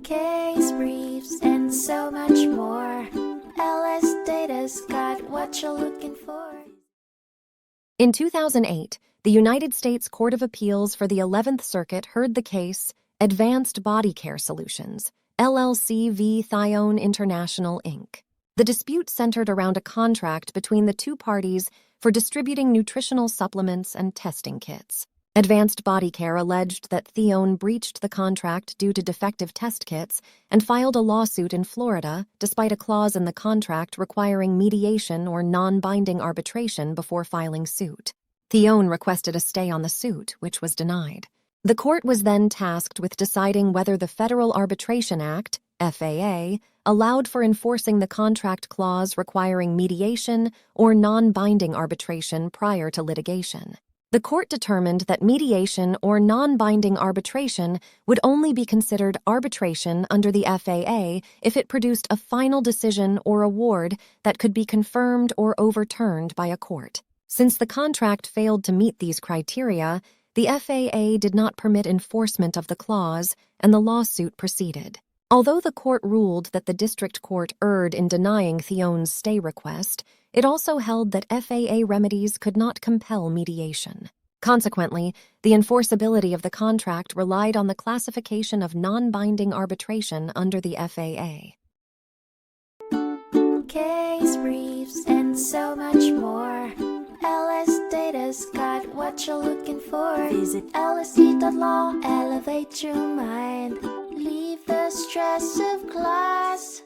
case briefs, and so much more. LSData's got what you're looking for. In 2008, the United States Court of Appeals for the 11th Circuit heard the case Advanced Bodycare Solutions, LLC v. Thione International, Inc. The dispute centered around a contract between the two parties for distributing nutritional supplements and testing kits. Advanced Bodycare alleged that Thione breached the contract due to defective test kits and filed a lawsuit in Florida despite a clause in the contract requiring mediation or non-binding arbitration before filing suit. Thione requested a stay on the suit, which was denied. The court was then tasked with deciding whether the Federal Arbitration Act, FAA, allowed for enforcing the contract clause requiring mediation or non-binding arbitration prior to litigation. The court determined that mediation or non-binding arbitration would only be considered arbitration under the FAA if it produced a final decision or award that could be confirmed or overturned by a court. Since the contract failed to meet these criteria, the FAA did not permit enforcement of the clause, and the lawsuit proceeded. Although the court ruled that the district court erred in denying Thione's stay request, it also held that FAA remedies could not compel mediation. Consequently, the enforceability of the contract relied on the classification of non-binding arbitration under the FAA. Case briefs, and so much more. LSData's got what you're looking for. Visit LSD.law, elevate your mind. Leave the stress of class.